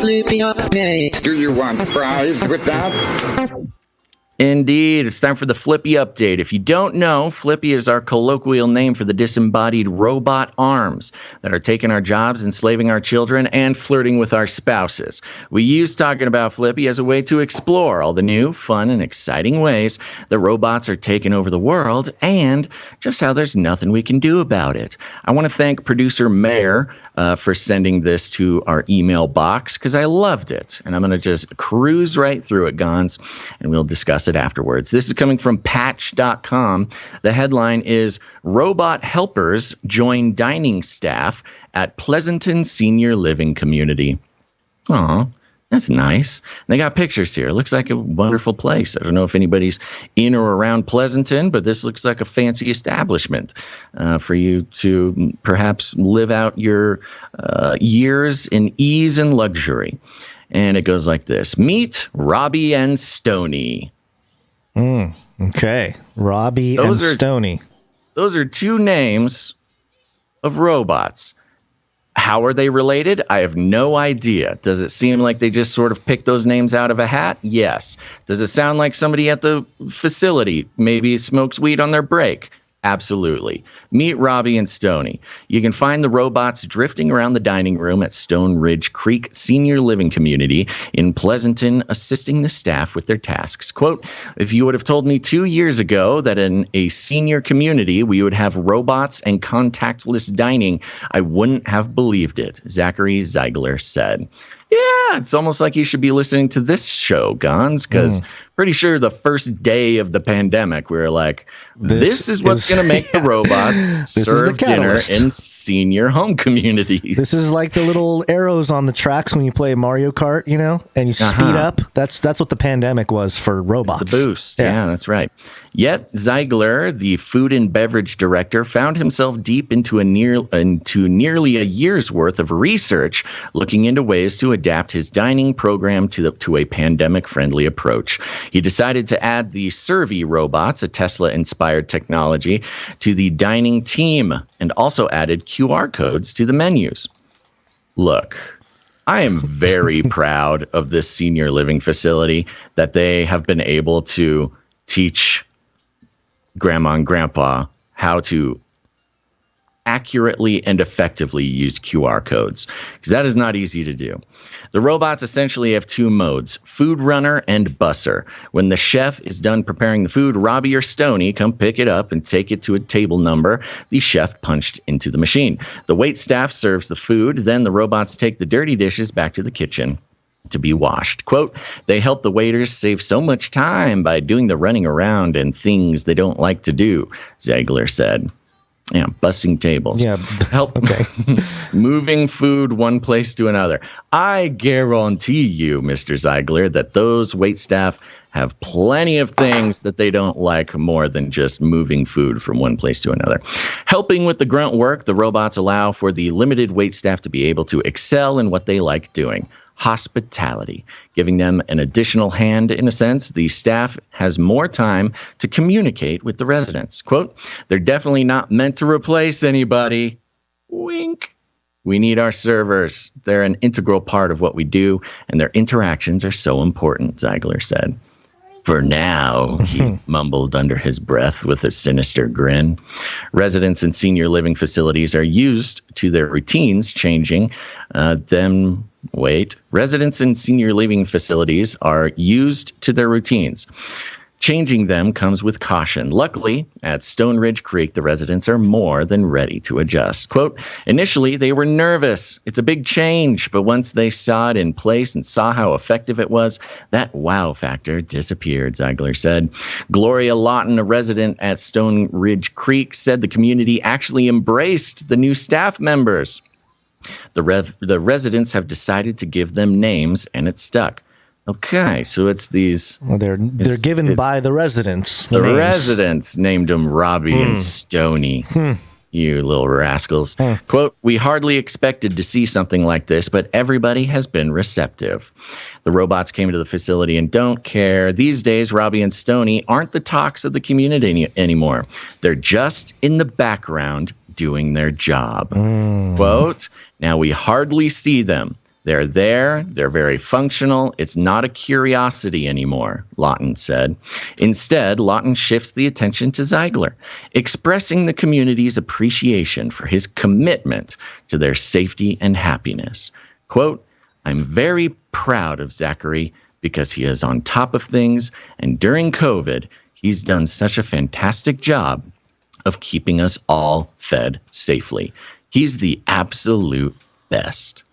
Flippy update. Do you want fries with that? Indeed, it's time for the Flippy update. If you don't know, Flippy is our colloquial name for the disembodied robot arms that are taking our jobs, enslaving our children, and flirting with our spouses. We use talking about Flippy as a way to explore all the new, fun, and exciting ways that robots are taking over the world and just how there's nothing we can do about it. I want to thank producer Mayor for sending this to our email box because I loved it. And I'm going to just cruise right through it, Gonz, and we'll discuss it afterwards. This is coming from patch.com. The headline is Robot Helpers Join Dining Staff at Pleasanton Senior Living Community. Aw, that's nice. They got pictures here. It looks like a wonderful place. I don't know if anybody's in or around Pleasanton, but this looks like a fancy establishment for you to perhaps live out your years in ease and luxury. And it goes like this. Meet Robbie and Stony. Okay. Robbie and Stony. Those are two names of robots. How are they related? I have no idea. Does it seem like they just sort of picked those names out of a hat? Yes. Does it sound like somebody at the facility maybe smokes weed on their break? Absolutely. Meet Robbie and Stony. You can find the robots drifting around the dining room at Stone Ridge Creek Senior Living Community in Pleasanton, assisting the staff with their tasks. Quote, if you would have told me 2 years ago that in a senior community we would have robots and contactless dining, I wouldn't have believed it, Zachary Ziegler said. Yeah, it's almost like you should be listening to this show, Gonz, because pretty sure the first day of the pandemic, we were like, this is what's going to make the robots serve dinner in senior home communities. This is like the little arrows on the tracks when you play Mario Kart, you know, and you speed up. That's what the pandemic was for robots. It's the boost. Yeah, that's right. Yet Ziegler, the food and beverage director, found himself deep into nearly a year's worth of research, looking into ways to adapt his dining program to a pandemic-friendly approach. He decided to add the Servy robots, a Tesla-inspired technology, to the dining team, and also added QR codes to the menus. Look, I am very proud of this senior living facility that they have been able to teach Grandma and Grandpa how to accurately and effectively use QR codes, because that is not easy to do. The robots essentially have two modes, food runner and busser. When the chef is done preparing the food, Robbie or Stony come pick it up and take it to a table number the chef punched into the machine. The wait staff serves the food, then the robots take the dirty dishes back to the kitchen to be washed. Quote, they help the waiters save so much time by doing the running around and things they don't like to do, Ziegler said. Yeah, bussing tables. Yeah. Help moving food one place to another. I guarantee you, Mr. Ziegler, that those waitstaff have plenty of things that they don't like more than just moving food from one place to another. Helping with the grunt work, the robots allow for the limited waitstaff to be able to excel in what they like doing. Hospitality, giving them an additional hand in a sense. The staff has more time to communicate with the residents. Quote, they're definitely not meant to replace anybody. Wink. We need our servers. They're an integral part of what we do, and their interactions are so important, Ziegler said. For now, he mumbled under his breath with a sinister grin. Residents in senior living facilities are used to their routines changing Residents in senior living facilities are used to their routines. Changing them comes with caution. Luckily, at Stone Ridge Creek, the residents are more than ready to adjust. Quote, initially, they were nervous. It's a big change, but once they saw it in place and saw how effective it was, that wow factor disappeared, Ziegler said. Gloria Lawton, a resident at Stone Ridge Creek, said the community actually embraced the new staff members. The residents have decided to give them names, and it stuck. Okay, so it's these... Well, they're given by the residents. The residents named them Robbie and Stony. You little rascals. Quote, we hardly expected to see something like this, but everybody has been receptive. The robots came to the facility and don't care. These days, Robbie and Stony aren't the talks of the community anymore. They're just in the background doing their job. Quote, now we hardly see them. They're there. They're very functional. It's not a curiosity anymore, Lawton said. Instead, Lawton shifts the attention to Ziegler, expressing the community's appreciation for his commitment to their safety and happiness. Quote, I'm very proud of Zachary because he is on top of things, and during COVID, he's done such a fantastic job of keeping us all fed safely. He's the absolute best.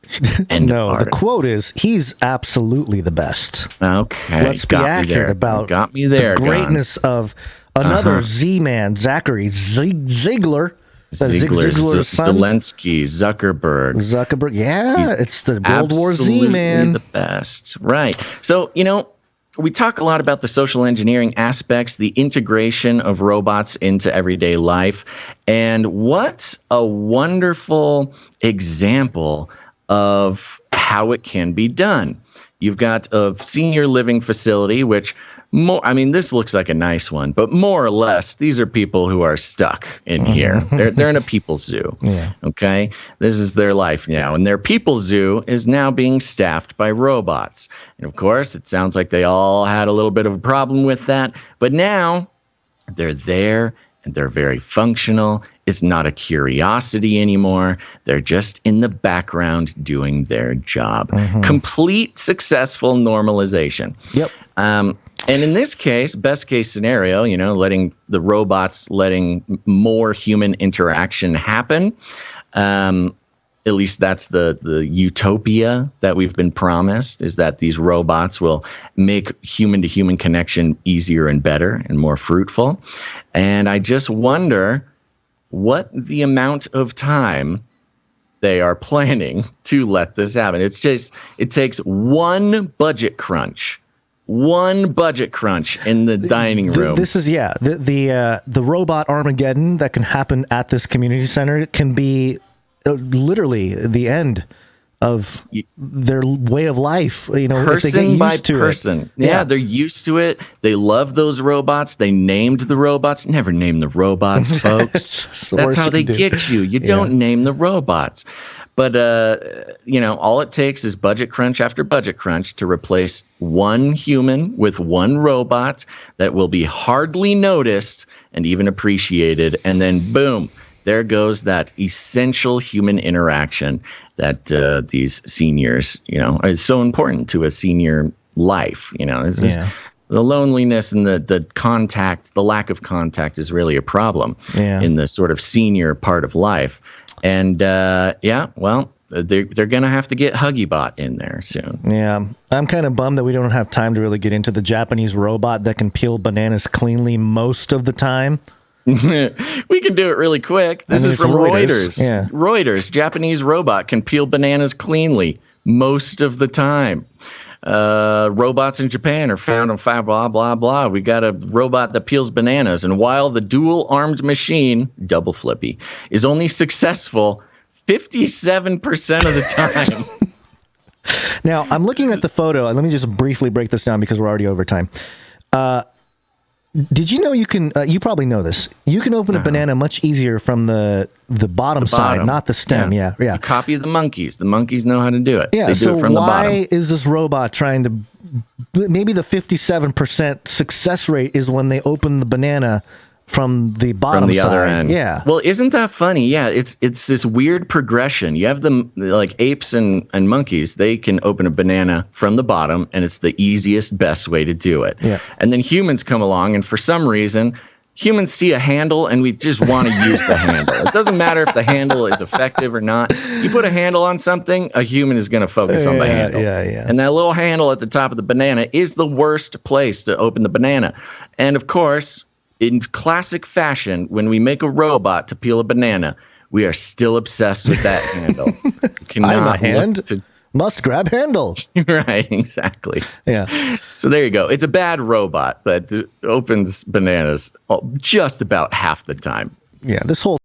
No, the quote is, he's absolutely the best. Okay. Let's be accurate about the greatness of another Z-man, Zachary Ziegler. Zelensky, Zuckerberg. Yeah, it's the World War Z, man. The best. Right. So, we talk a lot about the social engineering aspects, the integration of robots into everyday life, and what a wonderful example of how it can be done. You've got a senior living facility, which this looks like a nice one, but more or less, these are people who are stuck in here. They're in a people zoo. Yeah. Okay. This is their life now. And their people zoo is now being staffed by robots. And of course, it sounds like they all had a little bit of a problem with that. But now they're there and they're very functional. It's not a curiosity anymore. They're just in the background doing their job. Complete successful normalization. Yep. And in this case, best case scenario, letting more human interaction happen. At least that's the utopia that we've been promised, is that these robots will make human to human connection easier and better and more fruitful. And I just wonder what the amount of time they are planning to let this happen. It takes one budget crunch in the dining room. This is the robot Armageddon that can happen at this community center. It can be literally the end of their way of life. If they get used to it. Yeah, they're used to it. They love those robots. They named the robots. Never name the robots, folks. That's how they get you. You don't name the robots. But, all it takes is budget crunch after budget crunch to replace one human with one robot that will be hardly noticed and even appreciated. And then, boom, there goes that essential human interaction that these seniors, is so important to a senior life. The loneliness and the contact, the lack of contact is really a problem in the sort of senior part of life. And they're going to have to get HuggyBot in there soon. Yeah, I'm kind of bummed that we don't have time to really get into the Japanese robot that can peel bananas cleanly most of the time. We can do it really quick. This is from Reuters. Yeah. Reuters, Japanese robot can peel bananas cleanly most of the time. Robots in Japan are found on blah, blah, blah. We got a robot that peels bananas. And while the dual-armed machine, double flippy, is only successful 57% of the time. Now, I'm looking at the photo, and let me just briefly break this down because we're already over time. Did you know you can, you probably know this, you can open a banana much easier from the bottom side, not the stem. Yeah. You copy the monkeys. The monkeys know how to do it. Yeah, they do it from the bottom. Why is this robot trying to, maybe the 57% success rate is when they open the banana from the bottom side. Other end. Yeah. Well, isn't that funny? Yeah, it's this weird progression. You have them like apes and monkeys. They can open a banana from the bottom, and it's the easiest, best way to do it. Yeah. And then humans come along, and for some reason, humans see a handle, and we just want to use the handle. It doesn't matter if the handle is effective or not. You put a handle on something, a human is going to focus on the handle. Yeah. And that little handle at the top of the banana is the worst place to open the banana. And of course, in classic fashion, when we make a robot to peel a banana, we are still obsessed with that handle. I'm a hand. Must grab handle. Right, exactly. Yeah. So there you go. It's a bad robot that opens bananas just about half the time. Yeah, this whole